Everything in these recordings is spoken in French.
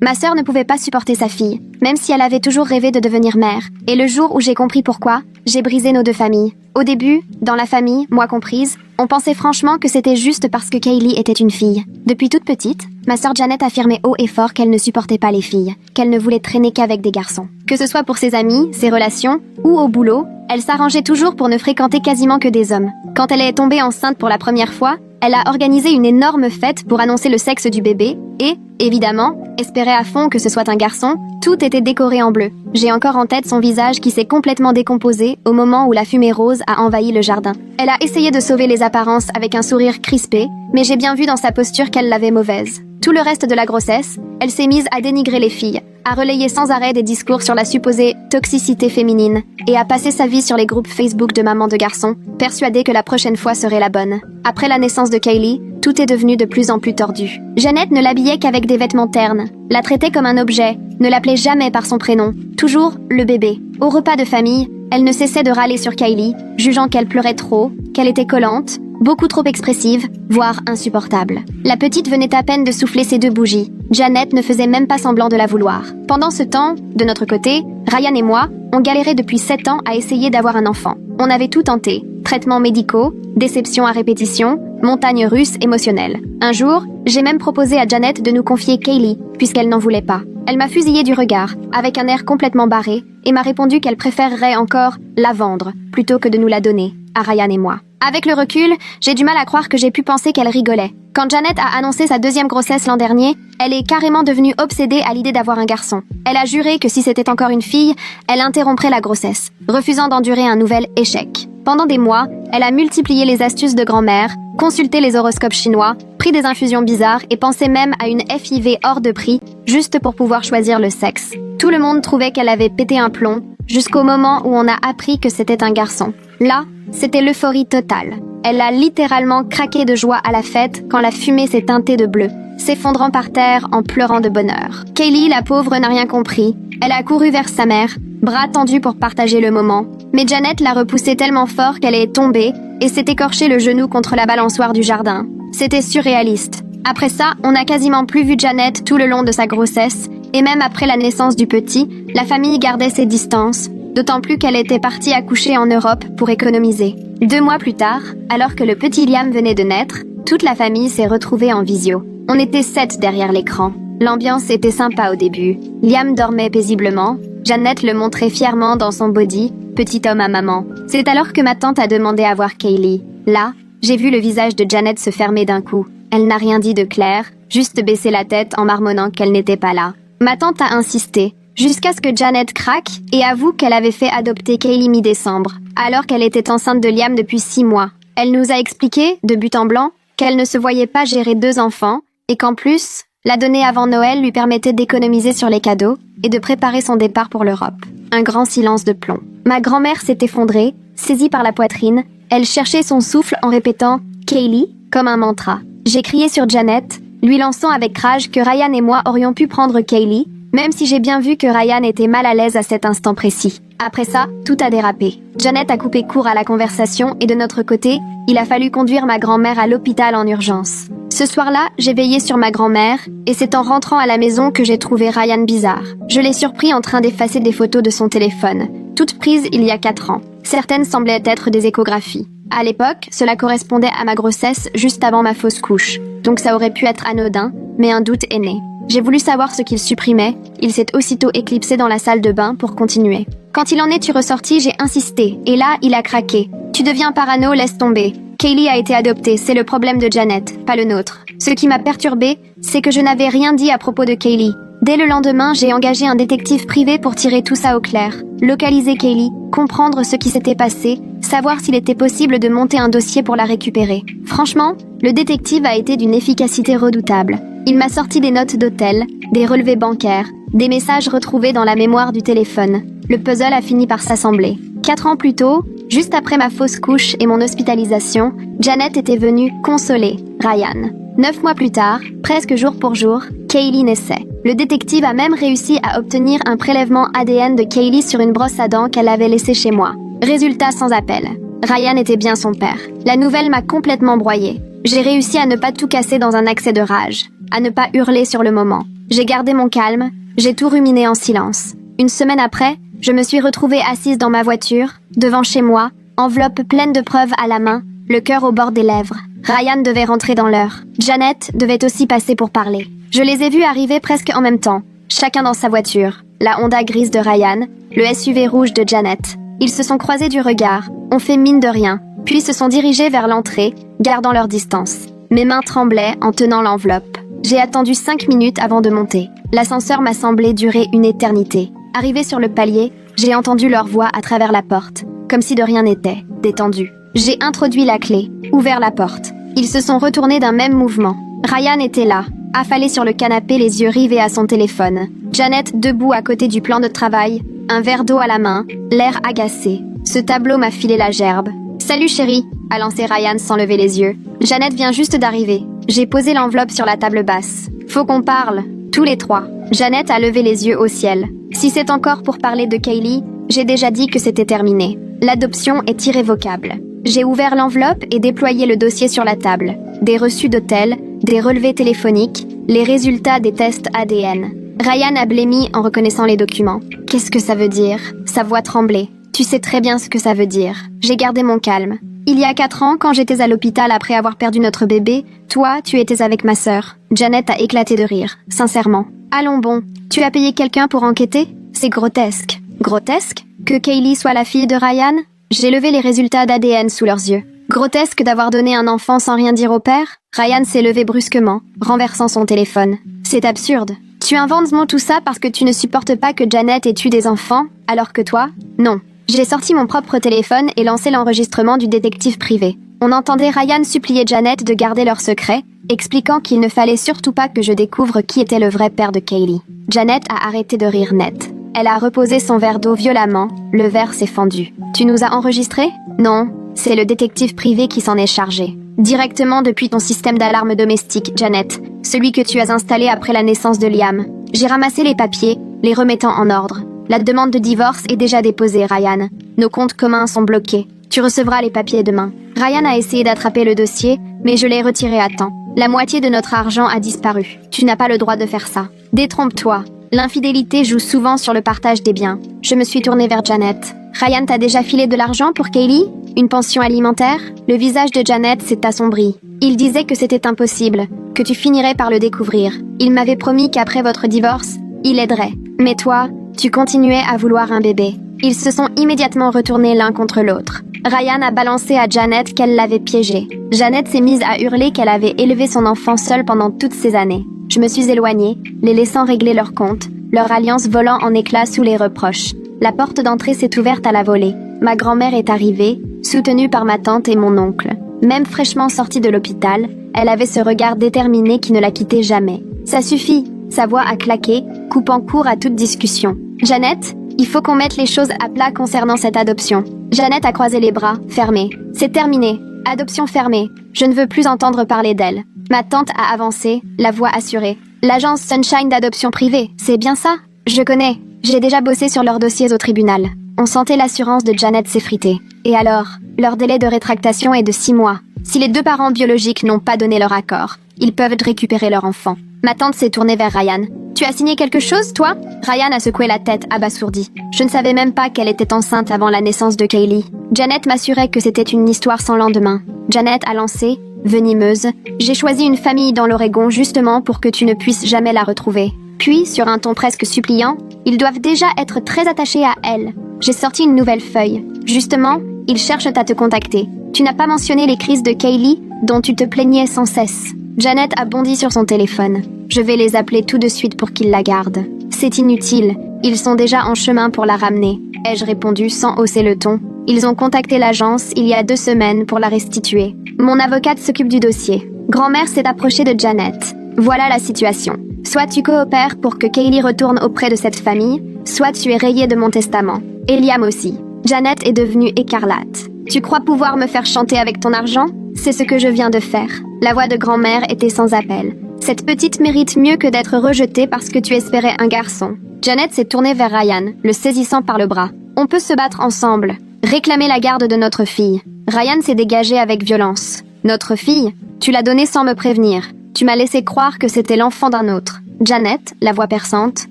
Ma sœur ne pouvait pas supporter sa fille, même si elle avait toujours rêvé de devenir mère. Et le jour où j'ai compris pourquoi, j'ai brisé nos deux familles. Au début, dans la famille, moi comprise, on pensait franchement que c'était juste parce que Kaylee était une fille. Depuis toute petite, ma sœur Janet affirmait haut et fort qu'elle ne supportait pas les filles, qu'elle ne voulait traîner qu'avec des garçons. Que ce soit pour ses amis, ses relations, ou au boulot, elle s'arrangeait toujours pour ne fréquenter quasiment que des hommes. Quand elle est tombée enceinte pour la première fois, elle a organisé une énorme fête pour annoncer le sexe du bébé et, évidemment, espérait à fond que ce soit un garçon. Tout était décoré en bleu. J'ai encore en tête son visage qui s'est complètement décomposé au moment où la fumée rose a envahi le jardin. Elle a essayé de sauver les apparences avec un sourire crispé, mais j'ai bien vu dans sa posture qu'elle l'avait mauvaise. Tout le reste de la grossesse, elle s'est mise à dénigrer les filles, à relayer sans arrêt des discours sur la supposée toxicité féminine et à passer sa vie sur les groupes Facebook de mamans de garçons, persuadée que la prochaine fois serait la bonne. Après la naissance de Kaylee, tout est devenu de plus en plus tordu. Janet ne l'habillait qu'avec des vêtements ternes, la traitait comme un objet, ne l'appelait jamais par son prénom, toujours le bébé. Au repas de famille, elle ne cessait de râler sur Kaylee, jugeant qu'elle pleurait trop, qu'elle était collante, beaucoup trop expressive, voire insupportable. La petite venait à peine de souffler ses 2 bougies. Janet ne faisait même pas semblant de la vouloir. Pendant ce temps, de notre côté, Ryan et moi, on galérait depuis 7 ans à essayer d'avoir un enfant. On avait tout tenté. Traitements médicaux, déceptions à répétition, montagnes russes émotionnelles. Un jour, j'ai même proposé à Janet de nous confier Kaylee, puisqu'elle n'en voulait pas. Elle m'a fusillé du regard, avec un air complètement barré, et m'a répondu qu'elle préférerait encore la vendre, plutôt que de nous la donner, à Ryan et moi. Avec le recul, j'ai du mal à croire que j'ai pu penser qu'elle rigolait. Quand Janet a annoncé sa 2e grossesse l'an dernier, elle est carrément devenue obsédée à l'idée d'avoir un garçon. Elle a juré que si c'était encore une fille, elle interromprait la grossesse, refusant d'endurer un nouvel échec. Pendant des mois, elle a multiplié les astuces de grand-mère, consulté les horoscopes chinois, pris des infusions bizarres et pensait même à une FIV hors de prix, juste pour pouvoir choisir le sexe. Tout le monde trouvait qu'elle avait pété un plomb, jusqu'au moment où on a appris que c'était un garçon. Là, c'était l'euphorie totale. Elle a littéralement craqué de joie à la fête quand la fumée s'est teintée de bleu, s'effondrant par terre en pleurant de bonheur. Kaylee, la pauvre, n'a rien compris. Elle a couru vers sa mère, bras tendus pour partager le moment. Mais Janet l'a repoussée tellement fort qu'elle est tombée et s'est écorché le genou contre la balançoire du jardin. C'était surréaliste. Après ça, on n'a quasiment plus vu Janet tout le long de sa grossesse, et même après la naissance du petit, la famille gardait ses distances, d'autant plus qu'elle était partie accoucher en Europe pour économiser. 2 mois plus tard, alors que le petit Liam venait de naître, toute la famille s'est retrouvée en visio. On était 7 derrière l'écran. L'ambiance était sympa au début. Liam dormait paisiblement. Janet le montrait fièrement dans son body, petit homme à maman. C'est alors que ma tante a demandé à voir Kaylee. Là, j'ai vu le visage de Janet se fermer d'un coup. Elle n'a rien dit de clair, juste baissé la tête en marmonnant qu'elle n'était pas là. Ma tante a insisté, jusqu'à ce que Janet craque et avoue qu'elle avait fait adopter Kaylee mi-décembre, alors qu'elle était enceinte de Liam depuis 6 mois. Elle nous a expliqué, de but en blanc, qu'elle ne se voyait pas gérer 2 enfants, et qu'en plus, la donner avant Noël lui permettait d'économiser sur les cadeaux et de préparer son départ pour l'Europe. Un grand silence de plomb. Ma grand-mère s'est effondrée, saisie par la poitrine. Elle cherchait son souffle en répétant « Kaylee » comme un mantra. J'ai crié sur Janet, lui lançant avec rage que Ryan et moi aurions pu prendre Kaylee, même si j'ai bien vu que Ryan était mal à l'aise à cet instant précis. Après ça, tout a dérapé. Janet a coupé court à la conversation et de notre côté, il a fallu conduire ma grand-mère à l'hôpital en urgence. Ce soir-là, j'ai veillé sur ma grand-mère et c'est en rentrant à la maison que j'ai trouvé Ryan bizarre. Je l'ai surpris en train d'effacer des photos de son téléphone, toutes prises il y a 4 ans. Certaines semblaient être des échographies. À l'époque, cela correspondait à ma grossesse juste avant ma fausse couche, donc ça aurait pu être anodin, mais un doute est né. J'ai voulu savoir ce qu'il supprimait, il s'est aussitôt éclipsé dans la salle de bain pour continuer. Quand il en est ressorti, j'ai insisté, et là, il a craqué. Tu deviens parano, laisse tomber. Kaylee a été adoptée, c'est le problème de Janet, pas le nôtre. Ce qui m'a perturbée, c'est que je n'avais rien dit à propos de Kaylee. Dès le lendemain, j'ai engagé un détective privé pour tirer tout ça au clair. Localiser Kaylee, comprendre ce qui s'était passé, savoir s'il était possible de monter un dossier pour la récupérer. Franchement, le détective a été d'une efficacité redoutable. Il m'a sorti des notes d'hôtel, des relevés bancaires, des messages retrouvés dans la mémoire du téléphone. Le puzzle a fini par s'assembler. 4 ans plus tôt, juste après ma fausse couche et mon hospitalisation, Janet était venue consoler Ryan. 9 mois plus tard, presque jour pour jour, Kaylee naissait. Le détective a même réussi à obtenir un prélèvement ADN de Kaylee sur une brosse à dents qu'elle avait laissée chez moi. Résultat sans appel. Ryan était bien son père. La nouvelle m'a complètement broyée. J'ai réussi à ne pas tout casser dans un accès de rage, à ne pas hurler sur le moment. J'ai gardé mon calme, j'ai tout ruminé en silence. Une semaine après, je me suis retrouvée assise dans ma voiture, devant chez moi, enveloppe pleine de preuves à la main, le cœur au bord des lèvres. Ryan devait rentrer dans l'heure. Janet devait aussi passer pour parler. Je les ai vus arriver presque en même temps, chacun dans sa voiture. La Honda grise de Ryan, le SUV rouge de Janet. Ils se sont croisés du regard, ont fait mine de rien, puis se sont dirigés vers l'entrée, gardant leur distance. Mes mains tremblaient en tenant l'enveloppe. J'ai attendu 5 minutes avant de monter. L'ascenseur m'a semblé durer une éternité. Arrivé sur le palier, j'ai entendu leur voix à travers la porte, comme si de rien n'était, détendu. J'ai introduit la clé, ouvert la porte. Ils se sont retournés d'un même mouvement. Ryan était là, affalé sur le canapé, les yeux rivés à son téléphone. Janet debout à côté du plan de travail, un verre d'eau à la main, l'air agacé. Ce tableau m'a filé la gerbe. « Salut chérie !» a lancé Ryan sans lever les yeux. Janet vient juste d'arriver. J'ai posé l'enveloppe sur la table basse. « Faut qu'on parle, tous les trois. » Janet a levé les yeux au ciel. Si c'est encore pour parler de Kaylee, j'ai déjà dit que c'était terminé. L'adoption est irrévocable. J'ai ouvert l'enveloppe et déployé le dossier sur la table. Des reçus d'hôtel, des relevés téléphoniques, les résultats des tests ADN. Ryan a blêmi en reconnaissant les documents. Qu'est-ce que ça veut dire? Sa voix tremblait. Tu sais très bien ce que ça veut dire. J'ai gardé mon calme. Il y a 4 ans, quand j'étais à l'hôpital après avoir perdu notre bébé, toi, tu étais avec ma sœur. Janet a éclaté de rire, sincèrement. Allons bon, tu as payé quelqu'un pour enquêter? C'est grotesque. Grotesque? Que Kaylee soit la fille de Ryan? J'ai levé les résultats d'ADN sous leurs yeux. Grotesque d'avoir donné un enfant sans rien dire au père? Ryan s'est levé brusquement, renversant son téléphone. C'est absurde. Tu inventes tout ça parce que tu ne supportes pas que Janet ait tué des enfants, alors que toi, non. J'ai sorti mon propre téléphone et lancé l'enregistrement du détective privé. On entendait Ryan supplier Janet de garder leur secret, expliquant qu'il ne fallait surtout pas que je découvre qui était le vrai père de Kaylee. Janet a arrêté de rire net. Elle a reposé son verre d'eau violemment, le verre s'est fendu. Tu nous as enregistrés? Non, c'est le détective privé qui s'en est chargé. Directement depuis ton système d'alarme domestique, Janet, celui que tu as installé après la naissance de Liam. J'ai ramassé les papiers, les remettant en ordre. La demande de divorce est déjà déposée, Ryan. Nos comptes communs sont bloqués. Tu recevras les papiers demain. Ryan a essayé d'attraper le dossier, mais je l'ai retiré à temps. La moitié de notre argent a disparu. Tu n'as pas le droit de faire ça. Détrompe-toi. L'infidélité joue souvent sur le partage des biens. Je me suis tournée vers Janet. Ryan t'a déjà filé de l'argent pour Kaylee? Une pension alimentaire? Le visage de Janet s'est assombri. Il disait que c'était impossible, que tu finirais par le découvrir. Il m'avait promis qu'après votre divorce, il aiderait. Mais toi, tu continuais à vouloir un bébé. Ils se sont immédiatement retournés l'un contre l'autre. Ryan a balancé à Janet qu'elle l'avait piégée. Janet s'est mise à hurler qu'elle avait élevé son enfant seule pendant toutes ces années. Je me suis éloignée, les laissant régler leur compte, leur alliance volant en éclats sous les reproches. La porte d'entrée s'est ouverte à la volée. Ma grand-mère est arrivée, soutenue par ma tante et mon oncle. Même fraîchement sortie de l'hôpital, elle avait ce regard déterminé qui ne la quittait jamais. Ça suffit, sa voix a claqué, coupant court à toute discussion. Janet, il faut qu'on mette les choses à plat concernant cette adoption. Janet a croisé les bras, fermés. C'est terminé. Adoption fermée. Je ne veux plus entendre parler d'elle. Ma tante a avancé, la voix assurée. L'agence Sunshine d'adoption privée, c'est bien ça? Je connais. J'ai déjà bossé sur leurs dossiers au tribunal. On sentait l'assurance de Janet s'effriter. Et alors, leur délai de rétractation est de 6 mois. Si les 2 parents biologiques n'ont pas donné leur accord, ils peuvent récupérer leur enfant. Ma tante s'est tournée vers Ryan. Tu as signé quelque chose, toi? Ryan a secoué la tête, abasourdi. Je ne savais même pas qu'elle était enceinte avant la naissance de Kaylee. Janet m'assurait que c'était une histoire sans lendemain. Janet a lancé, venimeuse, j'ai choisi une famille dans l'Oregon justement pour que tu ne puisses jamais la retrouver. Puis, sur un ton presque suppliant, ils doivent déjà être très attachés à elle. J'ai sorti une nouvelle feuille. Justement, ils cherchent à te contacter. Tu n'as pas mentionné les crises de Kaylee, dont tu te plaignais sans cesse. Janet a bondi sur son téléphone. Je vais les appeler tout de suite pour qu'ils la gardent. C'est inutile. Ils sont déjà en chemin pour la ramener. Ai-je répondu sans hausser le ton. Ils ont contacté l'agence il y a 2 semaines pour la restituer. Mon avocate s'occupe du dossier. Grand-mère s'est approchée de Janet. Voilà la situation. Soit tu coopères pour que Kaylee retourne auprès de cette famille, soit tu es rayé de mon testament. Et Liam aussi. Janet est devenue écarlate. Tu crois pouvoir me faire chanter avec ton argent? C'est ce que je viens de faire. La voix de grand-mère était sans appel. Cette petite mérite mieux que d'être rejetée parce que tu espérais un garçon. Janet s'est tournée vers Ryan, le saisissant par le bras. On peut se battre ensemble. Réclamer la garde de notre fille. Ryan s'est dégagé avec violence. Notre fille? Tu l'as donnée sans me prévenir. Tu m'as laissé croire que c'était l'enfant d'un autre. Janet, la voix perçante,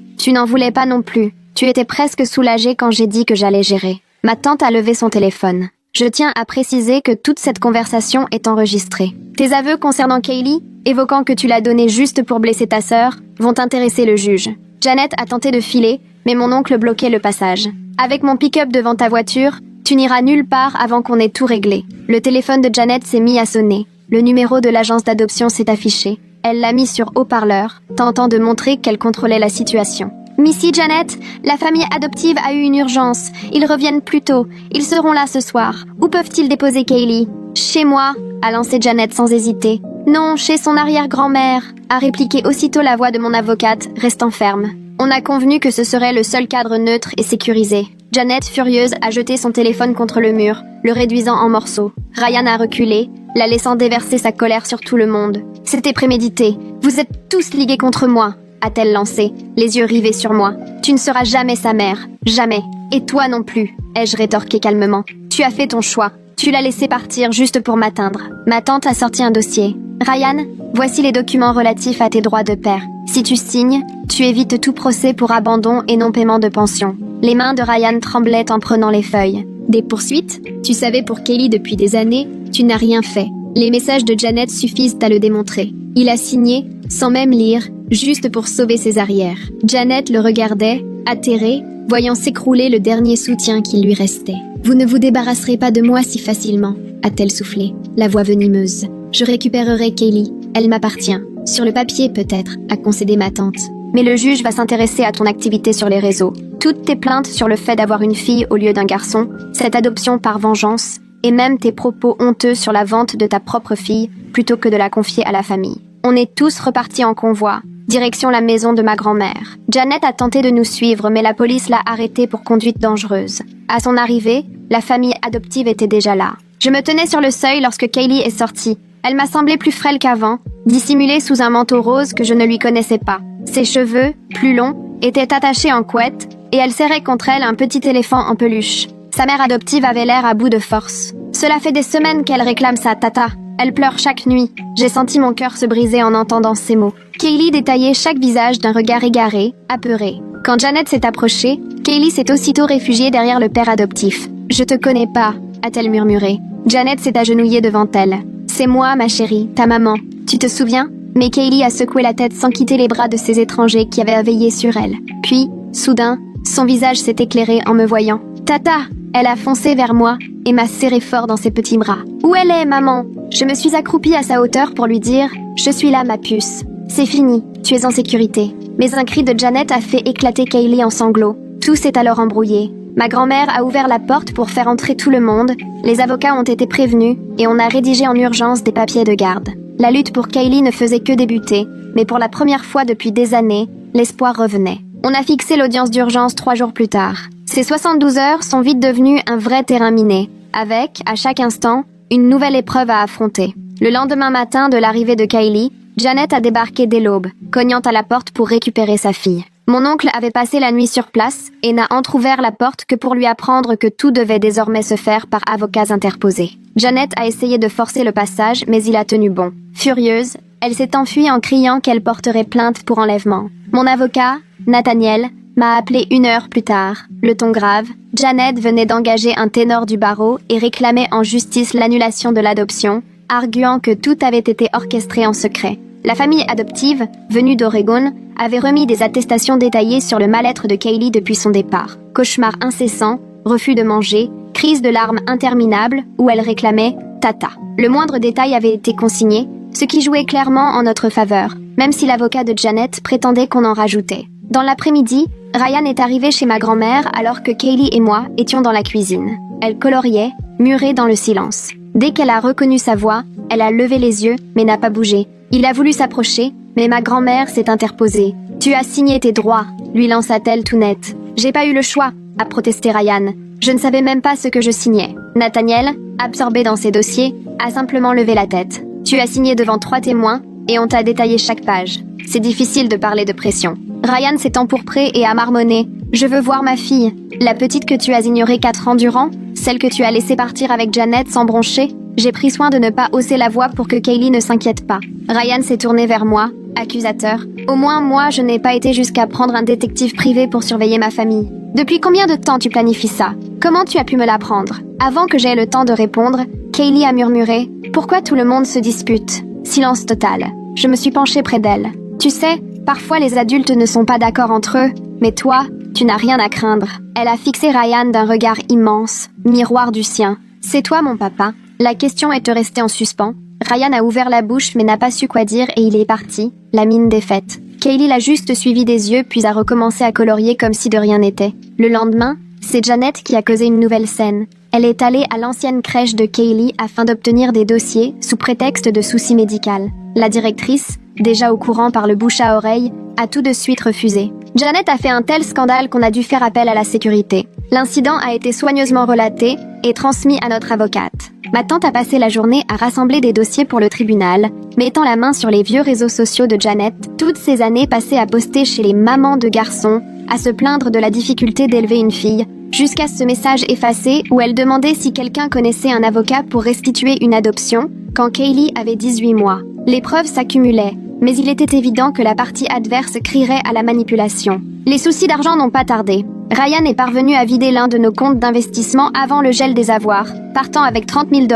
tu n'en voulais pas non plus. Tu étais presque soulagée quand j'ai dit que j'allais gérer. Ma tante a levé son téléphone. Je tiens à préciser que toute cette conversation est enregistrée. Tes aveux concernant Kaylee, évoquant que tu l'as donnée juste pour blesser ta sœur, vont intéresser le juge. Janet a tenté de filer, mais mon oncle bloquait le passage. Avec mon pick-up devant ta voiture, tu n'iras nulle part avant qu'on ait tout réglé. Le téléphone de Janet s'est mis à sonner. Le numéro de l'agence d'adoption s'est affiché. Elle l'a mis sur haut-parleur, tentant de montrer qu'elle contrôlait la situation. Missy Janet, la famille adoptive a eu une urgence. Ils reviennent plus tôt. Ils seront là ce soir. Où peuvent-ils déposer Kaylee? Chez moi, a lancé Janet sans hésiter. Non, chez son arrière-grand-mère, a répliqué aussitôt la voix de mon avocate, restant ferme. On a convenu que ce serait le seul cadre neutre et sécurisé. Janet, furieuse, a jeté son téléphone contre le mur, le réduisant en morceaux. Ryan a reculé, la laissant déverser sa colère sur tout le monde. C'était prémédité. Vous êtes tous ligués contre moi, a-t-elle lancé, les yeux rivés sur moi. Tu ne seras jamais sa mère, jamais. Et toi non plus, ai-je rétorqué calmement. Tu as fait ton choix. Tu l'as laissé partir juste pour m'atteindre. Ma tante a sorti un dossier. Ryan, voici les documents relatifs à tes droits de père. Si tu signes, tu évites tout procès pour abandon et non-paiement de pension. Les mains de Ryan tremblaient en prenant les feuilles. Des poursuites? Tu savais pour Kaylee depuis des années, tu n'as rien fait. Les messages de Janet suffisent à le démontrer. Il a signé, sans même lire, juste pour sauver ses arrières. Janet le regardait, atterrée, voyant s'écrouler le dernier soutien qui lui restait. « Vous ne vous débarrasserez pas de moi si facilement », a-t-elle soufflé, la voix venimeuse. « Je récupérerai Kaylee, elle m'appartient. Sur le papier peut-être, a concédé ma tante. Mais le juge va s'intéresser à ton activité sur les réseaux. Toutes tes plaintes sur le fait d'avoir une fille au lieu d'un garçon, cette adoption par vengeance, et même tes propos honteux sur la vente de ta propre fille, plutôt que de la confier à la famille. On est tous repartis en convoi, direction la maison de ma grand-mère. Janet a tenté de nous suivre, mais la police l'a arrêtée pour conduite dangereuse. À son arrivée, la famille adoptive était déjà là. Je me tenais sur le seuil lorsque Kaylee est sortie. Elle m'a semblé plus frêle qu'avant, dissimulée sous un manteau rose que je ne lui connaissais pas. Ses cheveux, plus longs, étaient attachés en couette, et elle serrait contre elle un petit éléphant en peluche. Sa mère adoptive avait l'air à bout de force. Cela fait des semaines qu'elle réclame sa tata. Elle pleure chaque nuit. J'ai senti mon cœur se briser en entendant ces mots. Kaylee détaillait chaque visage d'un regard égaré, apeuré. Quand Janet s'est approchée, Kaylee s'est aussitôt réfugiée derrière le père adoptif. « Je te connais pas », a-t-elle murmuré. Janet s'est agenouillée devant elle. « C'est moi, ma chérie, ta maman. Tu te souviens ?» Mais Kaylee a secoué la tête sans quitter les bras de ces étrangers qui avaient veillé sur elle. Puis, soudain, son visage s'est éclairé en me voyant. « Tata !» Elle a foncé vers moi et m'a serré fort dans ses petits bras. « Où elle est, maman ?» Je me suis accroupie à sa hauteur pour lui dire « Je suis là, ma puce. C'est fini, tu es en sécurité. » Mais un cri de Janet a fait éclater Kaylee en sanglots. Tout s'est alors embrouillé. Ma grand-mère a ouvert la porte pour faire entrer tout le monde, les avocats ont été prévenus et on a rédigé en urgence des papiers de garde. La lutte pour Kaylee ne faisait que débuter, mais pour la première fois depuis des années, l'espoir revenait. On a fixé l'audience d'urgence 3 jours plus tard. Ces 72 heures sont vite devenues un vrai terrain miné, avec, à chaque instant, une nouvelle épreuve à affronter. Le lendemain matin de l'arrivée de Kaylee, Janet a débarqué dès l'aube, cognant à la porte pour récupérer sa fille. Mon oncle avait passé la nuit sur place et n'a entrouvert la porte que pour lui apprendre que tout devait désormais se faire par avocats interposés. Janet a essayé de forcer le passage, mais il a tenu bon. Furieuse, elle s'est enfuie en criant qu'elle porterait plainte pour enlèvement. Mon avocat, Nathaniel, m'a appelé 1 heure plus tard. Le ton grave, Janet venait d'engager un ténor du barreau et réclamait en justice l'annulation de l'adoption, arguant que tout avait été orchestré en secret. La famille adoptive, venue d'Oregon, avait remis des attestations détaillées sur le mal-être de Kaylee depuis son départ. Cauchemars incessants, refus de manger, crise de larmes interminables où elle réclamait « Tata ». Le moindre détail avait été consigné, ce qui jouait clairement en notre faveur, même si l'avocat de Janet prétendait qu'on en rajoutait. Dans l'après-midi, Ryan est arrivé chez ma grand-mère alors que Kaylee et moi étions dans la cuisine. Elle coloriait, murée dans le silence. Dès qu'elle a reconnu sa voix, elle a levé les yeux mais n'a pas bougé. Il a voulu s'approcher, mais ma grand-mère s'est interposée. « Tu as signé tes droits », lui lança-t-elle tout net. « J'ai pas eu le choix », a protesté Ryan. « Je ne savais même pas ce que je signais. » Nathaniel, absorbé dans ses dossiers, a simplement levé la tête. « Tu as signé devant 3 témoins et on t'a détaillé chaque page. C'est difficile de parler de pression. » Ryan s'est empourpré et a marmonné. « Je veux voir ma fille. La petite que tu as ignorée 4 ans durant, celle que tu as laissée partir avec Janet sans broncher. J'ai pris soin de ne pas hausser la voix pour que Kaylee ne s'inquiète pas. » Ryan s'est tourné vers moi, accusateur. Au moins, moi, je n'ai pas été jusqu'à prendre un détective privé pour surveiller ma famille. Depuis combien de temps tu planifies ça? Comment tu as pu me l'apprendre? Avant que j'aie le temps de répondre, Kaylee a murmuré « Pourquoi tout le monde se dispute ?» Silence total. Je me suis penchée près d'elle. Tu sais, parfois les adultes ne sont pas d'accord entre eux, mais toi, tu n'as rien à craindre. Elle a fixé Ryan d'un regard immense, miroir du sien. C'est toi mon papa? La question est restée en suspens. Ryan a ouvert la bouche mais n'a pas su quoi dire et il est parti, la mine défaite. Kaylee l'a juste suivi des yeux puis a recommencé à colorier comme si de rien n'était. Le lendemain, c'est Janet qui a causé une nouvelle scène. Elle est allée à l'ancienne crèche de Kaylee afin d'obtenir des dossiers sous prétexte de soucis médicaux. La directrice, déjà au courant par le bouche à oreille, a tout de suite refusé. Janet a fait un tel scandale qu'on a dû faire appel à la sécurité. L'incident a été soigneusement relaté et transmis à notre avocate. Ma tante a passé la journée à rassembler des dossiers pour le tribunal, mettant la main sur les vieux réseaux sociaux de Janet, toutes ces années passées à poster chez les mamans de garçons, à se plaindre de la difficulté d'élever une fille, jusqu'à ce message effacé où elle demandait si quelqu'un connaissait un avocat pour restituer une adoption, quand Kaylee avait 18 mois. Les preuves s'accumulaient, mais il était évident que la partie adverse crierait à la manipulation. Les soucis d'argent n'ont pas tardé. Ryan est parvenu à vider l'un de nos comptes d'investissement avant le gel des avoirs, partant avec 30 000 $.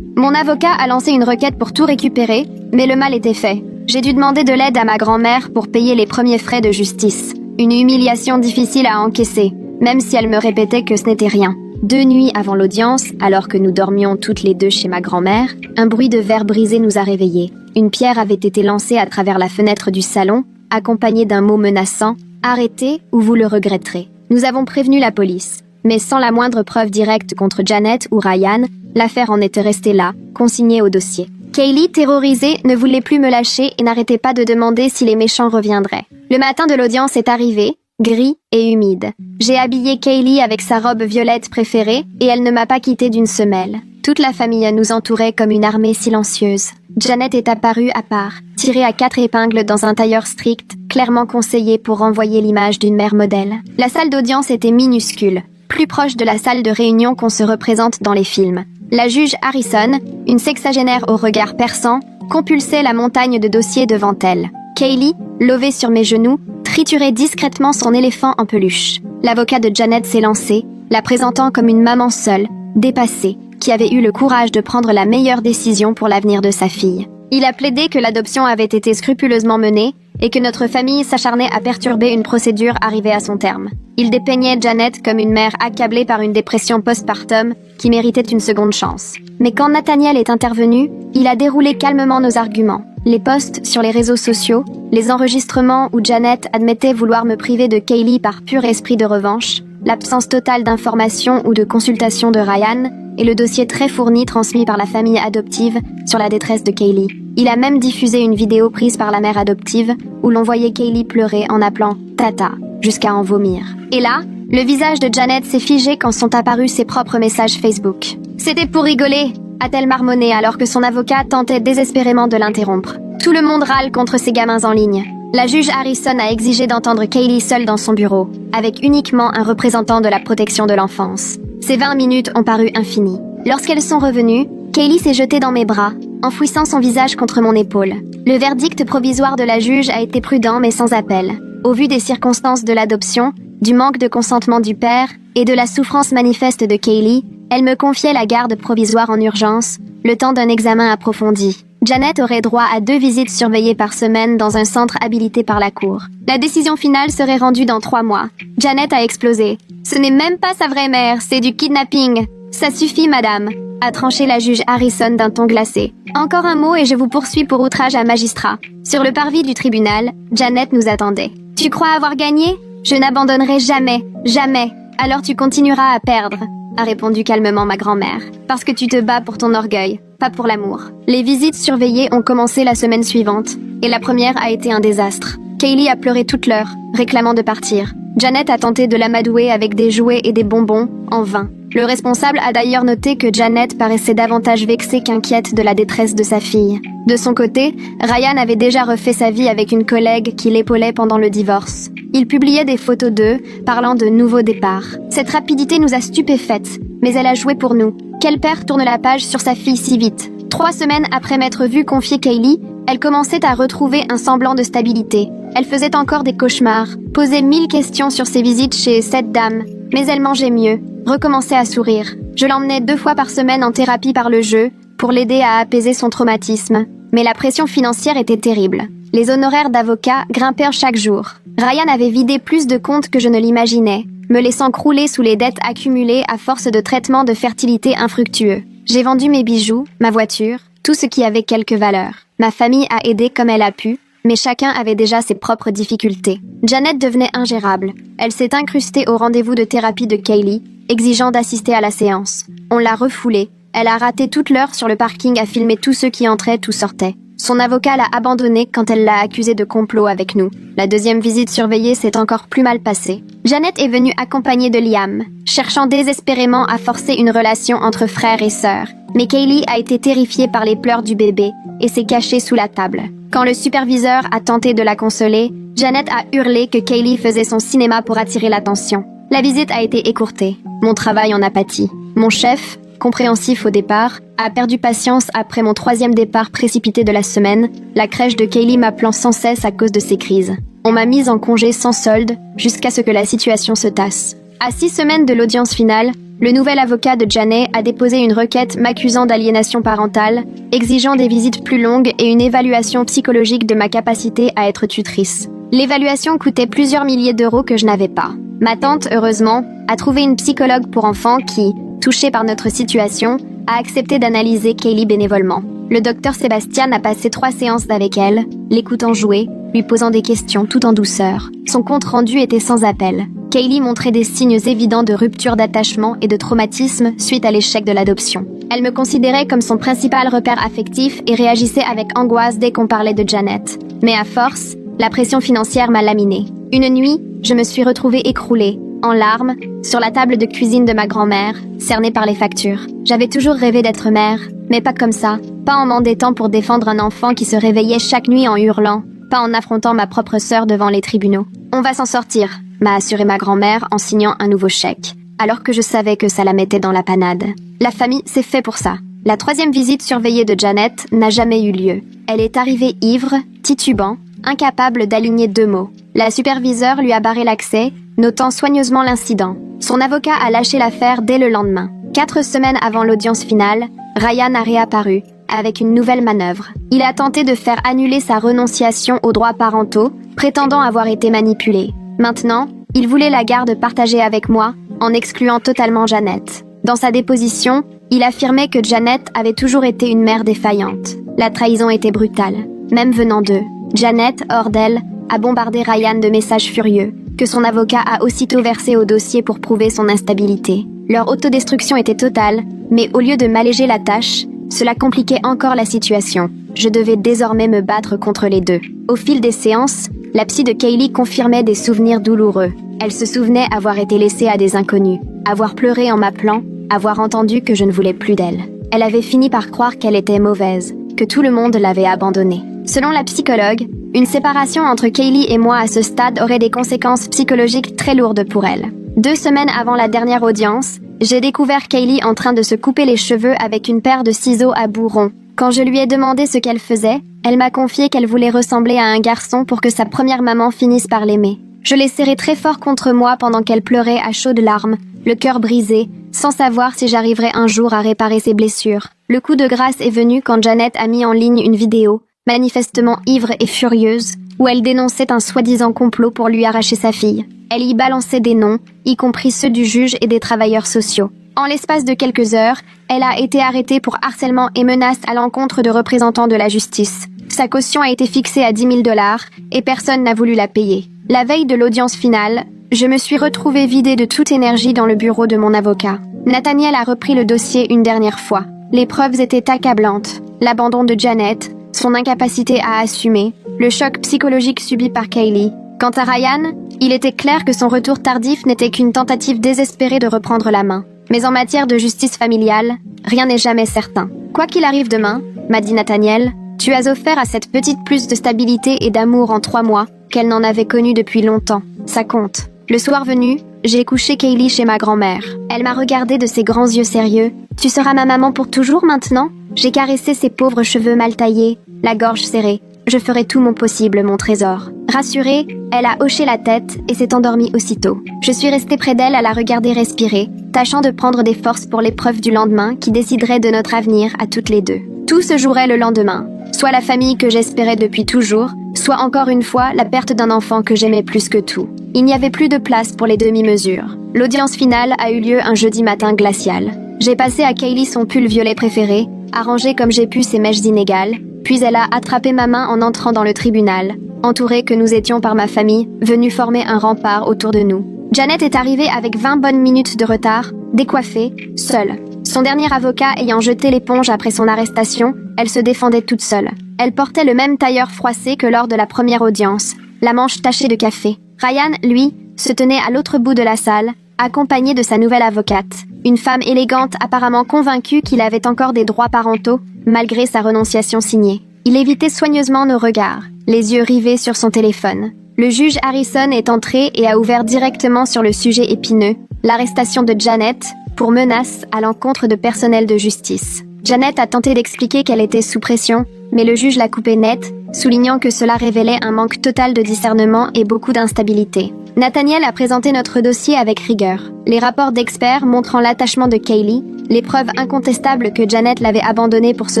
Mon avocat a lancé une requête pour tout récupérer, mais le mal était fait. J'ai dû demander de l'aide à ma grand-mère pour payer les premiers frais de justice. Une humiliation difficile à encaisser, même si elle me répétait que ce n'était rien. 2 nuits avant l'audience, alors que nous dormions toutes les deux chez ma grand-mère, un bruit de verre brisé nous a réveillés. Une pierre avait été lancée à travers la fenêtre du salon, accompagnée d'un mot menaçant « Arrêtez ou vous le regretterez ». Nous avons prévenu la police, mais sans la moindre preuve directe contre Janet ou Ryan, l'affaire en était restée là, consignée au dossier. Kaylee, terrorisée, ne voulait plus me lâcher et n'arrêtait pas de demander si les méchants reviendraient. Le matin de l'audience est arrivé, gris et humide. J'ai habillé Kaylee avec sa robe violette préférée et elle ne m'a pas quittée d'une semelle. Toute la famille nous entourait comme une armée silencieuse. Janet est apparue à part, tirée à 4 épingles dans un tailleur strict, clairement conseillé pour renvoyer l'image d'une mère modèle. La salle d'audience était minuscule, plus proche de la salle de réunion qu'on se représente dans les films. La juge Harrison, une sexagénaire au regard perçant, compulsait la montagne de dossiers devant elle. Kaylee, levée sur mes genoux, triturait discrètement son éléphant en peluche. L'avocat de Janet s'est lancé, la présentant comme une maman seule, dépassée, qui avait eu le courage de prendre la meilleure décision pour l'avenir de sa fille. Il a plaidé que l'adoption avait été scrupuleusement menée et que notre famille s'acharnait à perturber une procédure arrivée à son terme. Il dépeignait Janet comme une mère accablée par une dépression postpartum qui méritait une seconde chance. Mais quand Nathaniel est intervenu, il a déroulé calmement nos arguments. Les posts sur les réseaux sociaux, les enregistrements où Janet admettait vouloir me priver de Kaylee par pur esprit de revanche, l'absence totale d'informations ou de consultation de Ryan, et le dossier très fourni transmis par la famille adoptive sur la détresse de Kaylee. Il a même diffusé une vidéo prise par la mère adoptive où l'on voyait Kaylee pleurer en appelant « Tata » jusqu'à en vomir. Et là, le visage de Janet s'est figé quand sont apparus ses propres messages Facebook. « C'était pour rigoler !» a-t-elle marmonné alors que son avocat tentait désespérément de l'interrompre. Tout le monde râle contre ces gamins en ligne. La juge Harrison a exigé d'entendre Kaylee seule dans son bureau, avec uniquement un représentant de la protection de l'enfance. Ces 20 minutes ont paru infinies. Lorsqu'elles sont revenues, Kaylee s'est jetée dans mes bras, enfouissant son visage contre mon épaule. Le verdict provisoire de la juge a été prudent mais sans appel. Au vu des circonstances de l'adoption, du manque de consentement du père et de la souffrance manifeste de Kaylee, elle me confiait la garde provisoire en urgence, le temps d'un examen approfondi. Janet aurait droit à 2 visites surveillées par semaine dans un centre habilité par la cour. La décision finale serait rendue dans 3 mois. Janet a explosé. « Ce n'est même pas sa vraie mère, c'est du kidnapping. »« Ça suffit, madame », a tranché la juge Harrison d'un ton glacé. « Encore un mot et je vous poursuis pour outrage à magistrat. » Sur le parvis du tribunal, Janet nous attendait. « Tu crois avoir gagné ? Je n'abandonnerai jamais, jamais. Alors tu continueras à perdre, » a répondu calmement ma grand-mère. « Parce que tu te bats pour ton orgueil, pas pour l'amour. » Les visites surveillées ont commencé la semaine suivante, et la première a été un désastre. Kaylee a pleuré toute l'heure, réclamant de partir. Janet a tenté de l'amadouer avec des jouets et des bonbons, en vain. Le responsable a d'ailleurs noté que Janet paraissait davantage vexée qu'inquiète de la détresse de sa fille. De son côté, Ryan avait déjà refait sa vie avec une collègue qui l'épaulait pendant le divorce. Il publiait des photos d'eux, parlant de nouveaux départs. Cette rapidité nous a stupéfaites, mais elle a joué pour nous. Quel père tourne la page sur sa fille si vite ? 3 semaines après m'être vu confier Kaylee, Elle commençait à retrouver un semblant de stabilité. Elle faisait encore des cauchemars, posait 1000 questions sur ses visites chez cette dame, mais elle mangeait mieux, recommençait à sourire. Je l'emmenais 2 fois par semaine en thérapie par le jeu, pour l'aider à apaiser son traumatisme. Mais la pression financière était terrible. Les honoraires d'avocat grimpèrent chaque jour. Ryan avait vidé plus de comptes que je ne l'imaginais, me laissant crouler sous les dettes accumulées à force de traitements de fertilité infructueux. J'ai vendu mes bijoux, ma voiture, tout ce qui avait quelque valeur. Ma famille a aidé comme elle a pu, mais chacun avait déjà ses propres difficultés. Janet devenait ingérable. Elle s'est incrustée au rendez-vous de thérapie de Kaylee, exigeant d'assister à la séance. On l'a refoulée. Elle a raté toute l'heure sur le parking à filmer tous ceux qui entraient ou sortaient. Son avocat l'a abandonnée quand elle l'a accusée de complot avec nous. La 2e visite surveillée s'est encore plus mal passée. Janet est venue accompagnée de Liam, cherchant désespérément à forcer une relation entre frères et sœurs. Mais Kaylee a été terrifiée par les pleurs du bébé et s'est cachée sous la table. Quand le superviseur a tenté de la consoler, Janet a hurlé que Kaylee faisait son cinéma pour attirer l'attention. La visite a été écourtée. Mon travail en a pâti. Mon chef, compréhensif au départ, a perdu patience après mon 3e départ précipité de la semaine, la crèche de Kaylee m'appelant sans cesse à cause de ses crises. On m'a mise en congé sans solde jusqu'à ce que la situation se tasse. À 6 semaines de l'audience finale, le nouvel avocat de Janet a déposé une requête m'accusant d'aliénation parentale, exigeant des visites plus longues et une évaluation psychologique de ma capacité à être tutrice. L'évaluation coûtait plusieurs milliers d'euros que je n'avais pas. Ma tante, heureusement, a trouvé une psychologue pour enfants qui, touchée par notre situation, a accepté d'analyser Kaylee bénévolement. Le docteur Sébastien a passé 3 séances avec elle, l'écoutant jouer, lui posant des questions tout en douceur. Son compte-rendu était sans appel. Kaylee montrait des signes évidents de rupture d'attachement et de traumatisme suite à l'échec de l'adoption. Elle me considérait comme son principal repère affectif et réagissait avec angoisse dès qu'on parlait de Janet. Mais à force, la pression financière m'a laminée. Une nuit, je me suis retrouvée écroulée, en larmes, sur la table de cuisine de ma grand-mère, cernée par les factures. J'avais toujours rêvé d'être mère, mais pas comme ça, pas en m'endettant pour défendre un enfant qui se réveillait chaque nuit en hurlant, pas en affrontant ma propre sœur devant les tribunaux. On va s'en sortir, m'a assuré ma grand-mère en signant un nouveau chèque, alors que je savais que ça la mettait dans la panade. La famille, c'est fait pour ça. La 3e visite surveillée de Janet n'a jamais eu lieu. Elle est arrivée ivre, titubant, incapable d'aligner 2 mots. La superviseure lui a barré l'accès, notant soigneusement l'incident. Son avocat a lâché l'affaire dès le lendemain. 4 semaines avant l'audience finale, Ryan a réapparu, avec une nouvelle manœuvre. Il a tenté de faire annuler sa renonciation aux droits parentaux, prétendant avoir été manipulé. Maintenant, il voulait la garde partagée avec moi, en excluant totalement Janet. Dans sa déposition, il affirmait que Janet avait toujours été une mère défaillante. La trahison était brutale, même venant d'eux. Janet, hors d'elle, a bombardé Ryan de messages furieux, que son avocat a aussitôt versé au dossier pour prouver son instabilité. Leur autodestruction était totale, mais au lieu de m'alléger la tâche, cela compliquait encore la situation. Je devais désormais me battre contre les deux. Au fil des séances, la psy de Kaylee confirmait des souvenirs douloureux. Elle se souvenait avoir été laissée à des inconnus, avoir pleuré en m'appelant, avoir entendu que je ne voulais plus d'elle. Elle avait fini par croire qu'elle était mauvaise, que tout le monde l'avait abandonnée. Selon la psychologue, une séparation entre Kaylee et moi à ce stade aurait des conséquences psychologiques très lourdes pour elle. 2 semaines avant la dernière audience, j'ai découvert Kaylee en train de se couper les cheveux avec une paire de ciseaux à bout rond. Quand je lui ai demandé ce qu'elle faisait, elle m'a confié qu'elle voulait ressembler à un garçon pour que sa première maman finisse par l'aimer. Je l'ai serrée très fort contre moi pendant qu'elle pleurait à chaudes larmes, le cœur brisé, sans savoir si j'arriverais un jour à réparer ses blessures. Le coup de grâce est venu quand Janet a mis en ligne une vidéo, manifestement ivre et furieuse, où elle dénonçait un soi-disant complot pour lui arracher sa fille. Elle y balançait des noms, y compris ceux du juge et des travailleurs sociaux. En l'espace de quelques heures, elle a été arrêtée pour harcèlement et menaces à l'encontre de représentants de la justice. Sa caution a été fixée à 10 000 $ et personne n'a voulu la payer. La veille de l'audience finale, je me suis retrouvée vidée de toute énergie dans le bureau de mon avocat. Nathaniel a repris le dossier une dernière fois. Les preuves étaient accablantes. L'abandon de Janet, son incapacité à assumer, le choc psychologique subi par Kaylee. Quant à Ryan, il était clair que son retour tardif n'était qu'une tentative désespérée de reprendre la main. Mais en matière de justice familiale, rien n'est jamais certain. Quoi qu'il arrive demain, m'a dit Nathaniel, tu as offert à cette petite plus de stabilité et d'amour en 3 mois qu'elle n'en avait connu depuis longtemps. Ça compte. Le soir venu, j'ai couché Kaylee chez ma grand-mère. Elle m'a regardé de ses grands yeux sérieux. Tu seras ma maman pour toujours maintenant ? J'ai caressé ses pauvres cheveux mal taillés, la gorge serrée. Je ferai tout mon possible, mon trésor. Rassurée, elle a hoché la tête et s'est endormie aussitôt. Je suis restée près d'elle à la regarder respirer, tâchant de prendre des forces pour l'épreuve du lendemain qui déciderait de notre avenir à toutes les deux. Tout se jouerait le lendemain. Soit la famille que j'espérais depuis toujours, soit encore une fois la perte d'un enfant que j'aimais plus que tout. Il n'y avait plus de place pour les demi-mesures. L'audience finale a eu lieu un jeudi matin glacial. J'ai passé à Kaylee son pull violet préféré, arrangé comme j'ai pu ses mèches inégales, puis elle a attrapé ma main en entrant dans le tribunal, entourée que nous étions par ma famille, venue former un rempart autour de nous. Janet est arrivée avec 20 bonnes minutes de retard, décoiffée, seule. Son dernier avocat ayant jeté l'éponge après son arrestation, elle se défendait toute seule. Elle portait le même tailleur froissé que lors de la première audience, la manche tachée de café. Ryan, lui, se tenait à l'autre bout de la salle, accompagné de sa nouvelle avocate, une femme élégante apparemment convaincue qu'il avait encore des droits parentaux, malgré sa renonciation signée. Il évitait soigneusement nos regards, les yeux rivés sur son téléphone. Le juge Harrison est entré et a ouvert directement sur le sujet épineux, l'arrestation de Janet, pour menace à l'encontre de personnel de justice. Janet a tenté d'expliquer qu'elle était sous pression, mais le juge l'a coupée net, soulignant que cela révélait un manque total de discernement et beaucoup d'instabilité. Nathaniel a présenté notre dossier avec rigueur. Les rapports d'experts montrant l'attachement de Kaylee, les preuves incontestables que Janet l'avait abandonnée pour se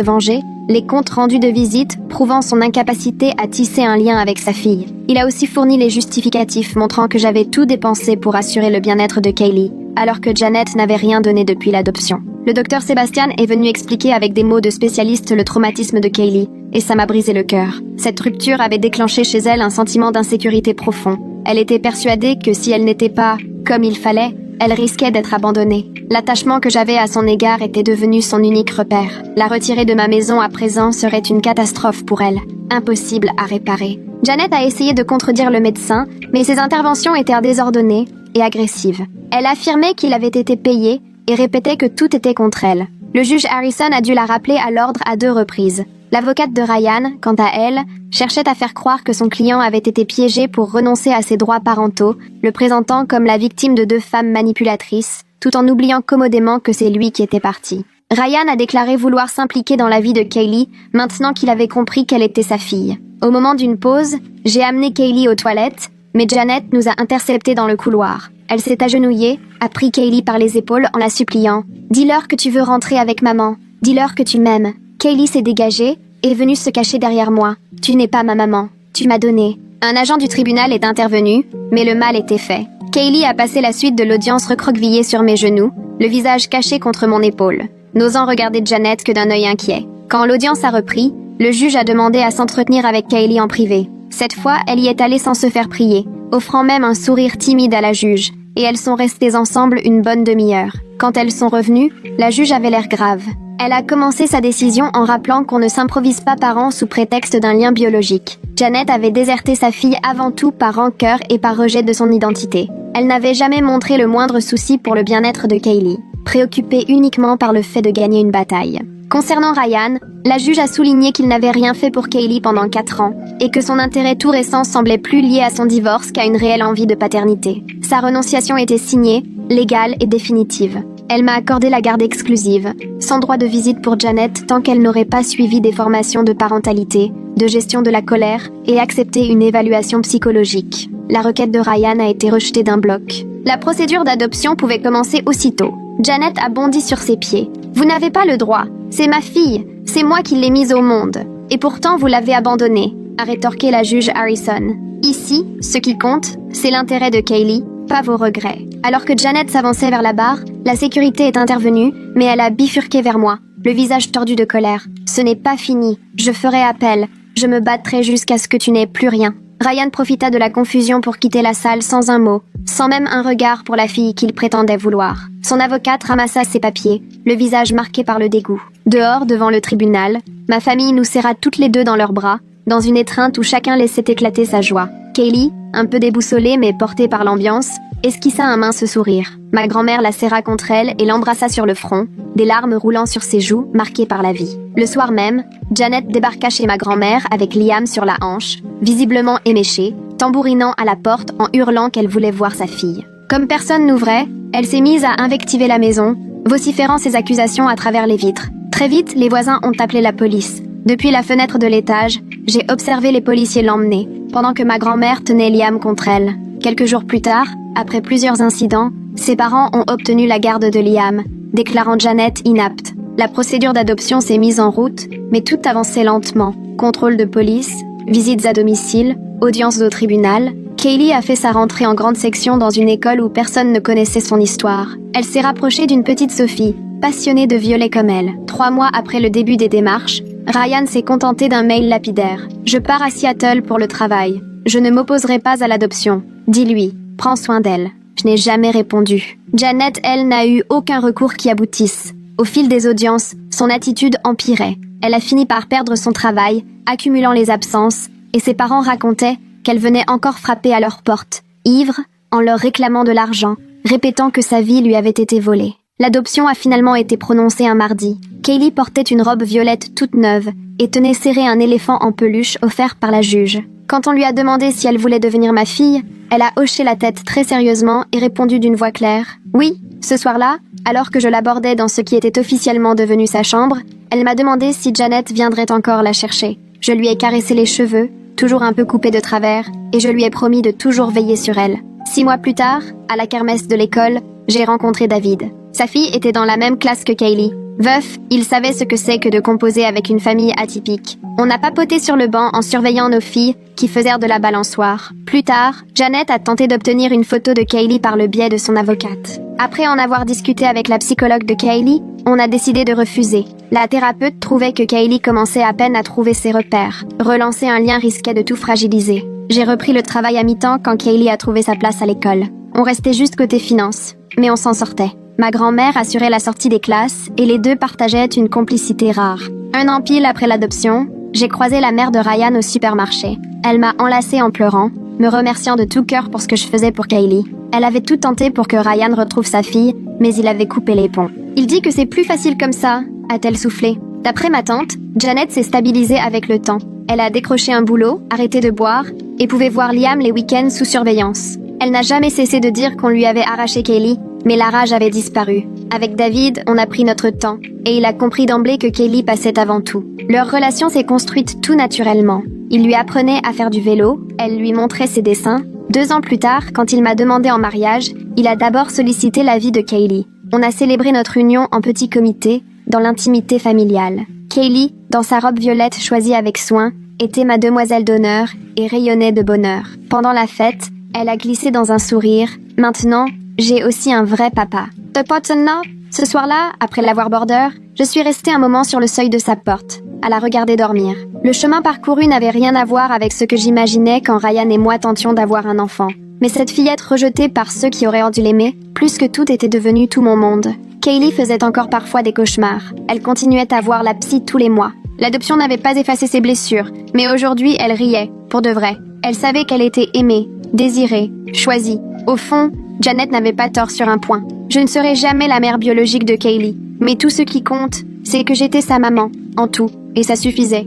venger, les comptes rendus de visite prouvant son incapacité à tisser un lien avec sa fille. Il a aussi fourni les justificatifs montrant que j'avais tout dépensé pour assurer le bien-être de Kaylee, alors que Janet n'avait rien donné depuis l'adoption. Le docteur Sébastien est venu expliquer avec des mots de spécialiste le traumatisme de Kaylee, et ça m'a brisé le cœur. Cette rupture avait déclenché chez elle un sentiment d'insécurité profond. Elle était persuadée que si elle n'était pas comme il fallait, elle risquait d'être abandonnée. L'attachement que j'avais à son égard était devenu son unique repère. La retirer de ma maison à présent serait une catastrophe pour elle, impossible à réparer. Janet a essayé de contredire le médecin, mais ses interventions étaient désordonnées et agressives. Elle affirmait qu'il avait été payé et répétait que tout était contre elle. Le juge Harrison a dû la rappeler à l'ordre à 2 reprises. L'avocate de Ryan, quant à elle, cherchait à faire croire que son client avait été piégé pour renoncer à ses droits parentaux, le présentant comme la victime de 2 femmes manipulatrices, tout en oubliant commodément que c'est lui qui était parti. Ryan a déclaré vouloir s'impliquer dans la vie de Kaylee, maintenant qu'il avait compris qu'elle était sa fille. Au moment d'une pause, j'ai amené Kaylee aux toilettes, mais Janet nous a interceptés dans le couloir. Elle s'est agenouillée, a pris Kaylee par les épaules en la suppliant. « Dis-leur que tu veux rentrer avec maman. Dis-leur que tu m'aimes. » Kaylee s'est dégagée, est venue se cacher derrière moi. « Tu n'es pas ma maman. Tu m'as donné. » Un agent du tribunal est intervenu, mais le mal était fait. Kaylee a passé la suite de l'audience recroquevillée sur mes genoux, le visage caché contre mon épaule, n'osant regarder Janet que d'un œil inquiet. Quand l'audience a repris, le juge a demandé à s'entretenir avec Kaylee en privé. Cette fois, elle y est allée sans se faire prier, offrant même un sourire timide à la juge, et elles sont restées ensemble une bonne demi-heure. Quand elles sont revenues, la juge avait l'air grave. Elle a commencé sa décision en rappelant qu'on ne s'improvise pas parent sous prétexte d'un lien biologique. Janet avait déserté sa fille avant tout par rancœur et par rejet de son identité. Elle n'avait jamais montré le moindre souci pour le bien-être de Kaylee, préoccupée uniquement par le fait de gagner une bataille. Concernant Ryan, la juge a souligné qu'il n'avait rien fait pour Kaylee pendant 4 ans, et que son intérêt tout récent semblait plus lié à son divorce qu'à une réelle envie de paternité. Sa renonciation était signée, légale et définitive. Elle m'a accordé la garde exclusive, sans droit de visite pour Janet tant qu'elle n'aurait pas suivi des formations de parentalité, de gestion de la colère et accepté une évaluation psychologique. La requête de Ryan a été rejetée d'un bloc. La procédure d'adoption pouvait commencer aussitôt. Janet a bondi sur ses pieds. « Vous n'avez pas le droit. C'est ma fille. C'est moi qui l'ai mise au monde. Et pourtant, vous l'avez abandonnée », a rétorqué la juge Harrison. « Ici, ce qui compte, c'est l'intérêt de Kaylee, pas vos regrets. » Alors que Janet s'avançait vers la barre, la sécurité est intervenue, mais elle a bifurqué vers moi, le visage tordu de colère. « Ce n'est pas fini. Je ferai appel. Je me battrai jusqu'à ce que tu n'aies plus rien. » Ryan profita de la confusion pour quitter la salle sans un mot, sans même un regard pour la fille qu'il prétendait vouloir. Son avocate ramassa ses papiers, le visage marqué par le dégoût. Dehors, devant le tribunal, ma famille nous serra toutes les deux dans leurs bras, dans une étreinte où chacun laissait éclater sa joie. Kaylee, un peu déboussolée mais portée par l'ambiance, esquissa un mince sourire. Ma grand-mère la serra contre elle et l'embrassa sur le front, des larmes roulant sur ses joues, marquées par la vie. Le soir même, Janet débarqua chez ma grand-mère avec Liam sur la hanche, visiblement éméchée, tambourinant à la porte en hurlant qu'elle voulait voir sa fille. Comme personne n'ouvrait, elle s'est mise à invectiver la maison, vociférant ses accusations à travers les vitres. Très vite, les voisins ont appelé la police. Depuis la fenêtre de l'étage, j'ai observé les policiers l'emmener, pendant que ma grand-mère tenait Liam contre elle. Quelques jours plus tard, après plusieurs incidents, ses parents ont obtenu la garde de Liam, déclarant Janet inapte. La procédure d'adoption s'est mise en route, mais tout avançait lentement. Contrôle de police, visites à domicile, audiences au tribunal. Kaylee a fait sa rentrée en grande section dans une école où personne ne connaissait son histoire. Elle s'est rapprochée d'une petite Sophie, passionnée de violet comme elle. 3 mois après le début des démarches, Ryan s'est contenté d'un mail lapidaire. « Je pars à Seattle pour le travail. Je ne m'opposerai pas à l'adoption. Dis-lui, prends soin d'elle. » Je n'ai jamais répondu. Janet, elle, n'a eu aucun recours qui aboutisse. Au fil des audiences, son attitude empirait. Elle a fini par perdre son travail, accumulant les absences, et ses parents racontaient qu'elle venait encore frapper à leur porte, ivre, en leur réclamant de l'argent, répétant que sa vie lui avait été volée. L'adoption a finalement été prononcée un mardi. Kaylee portait une robe violette toute neuve et tenait serré un éléphant en peluche offert par la juge. Quand on lui a demandé si elle voulait devenir ma fille, elle a hoché la tête très sérieusement et répondu d'une voix claire « Oui, ce soir-là, alors que je l'abordais dans ce qui était officiellement devenu sa chambre, elle m'a demandé si Janet viendrait encore la chercher. Je lui ai caressé les cheveux, toujours un peu coupés de travers, et je lui ai promis de toujours veiller sur elle. 6 mois plus tard, à la kermesse de l'école, j'ai rencontré David. Sa fille était dans la même classe que Kaylee. Veuf, il savait ce que c'est que de composer avec une famille atypique. On a papoté sur le banc en surveillant nos filles qui faisèrent de la balançoire. Plus tard, Janet a tenté d'obtenir une photo de Kaylee par le biais de son avocate. Après en avoir discuté avec la psychologue de Kaylee, on a décidé de refuser. La thérapeute trouvait que Kaylee commençait à peine à trouver ses repères. Relancer un lien risquait de tout fragiliser. J'ai repris le travail à mi-temps quand Kaylee a trouvé sa place à l'école. On restait juste côté finance, mais on s'en sortait. Ma grand-mère assurait la sortie des classes et les deux partageaient une complicité rare. 1 an pile après l'adoption, j'ai croisé la mère de Ryan au supermarché. Elle m'a enlacée en pleurant, me remerciant de tout cœur pour ce que je faisais pour Kaylee. Elle avait tout tenté pour que Ryan retrouve sa fille, mais il avait coupé les ponts. Il dit que c'est plus facile comme ça, a-t-elle soufflé. D'après ma tante, Janet s'est stabilisée avec le temps. Elle a décroché un boulot, arrêté de boire, et pouvait voir Liam les week-ends sous surveillance. Elle n'a jamais cessé de dire qu'on lui avait arraché Kaylee, mais la rage avait disparu. Avec David, on a pris notre temps, et il a compris d'emblée que Kaylee passait avant tout. Leur relation s'est construite tout naturellement. Il lui apprenait à faire du vélo, elle lui montrait ses dessins. 2 ans plus tard, quand il m'a demandé en mariage, il a d'abord sollicité l'avis de Kaylee. On a célébré notre union en petit comité, dans l'intimité familiale. Kaylee, dans sa robe violette choisie avec soin, était ma demoiselle d'honneur et rayonnait de bonheur. Pendant la fête, elle a glissé dans un sourire. Maintenant, j'ai aussi un vrai papa. The Pottenna. Ce soir-là, après l'avoir border, je suis restée un moment sur le seuil de sa porte, à la regarder dormir. Le chemin parcouru n'avait rien à voir avec ce que j'imaginais quand Ryan et moi tentions d'avoir un enfant. Mais cette fillette rejetée par ceux qui auraient dû l'aimer, plus que tout était devenu tout mon monde. Kaylee faisait encore parfois des cauchemars. Elle continuait à voir la psy tous les mois. L'adoption n'avait pas effacé ses blessures, mais aujourd'hui elle riait, pour de vrai. Elle savait qu'elle était aimée, désirée, choisie. Au fond, Janet n'avait pas tort sur un point. Je ne serai jamais la mère biologique de Kaylee, mais tout ce qui compte, c'est que j'étais sa maman, en tout, et ça suffisait.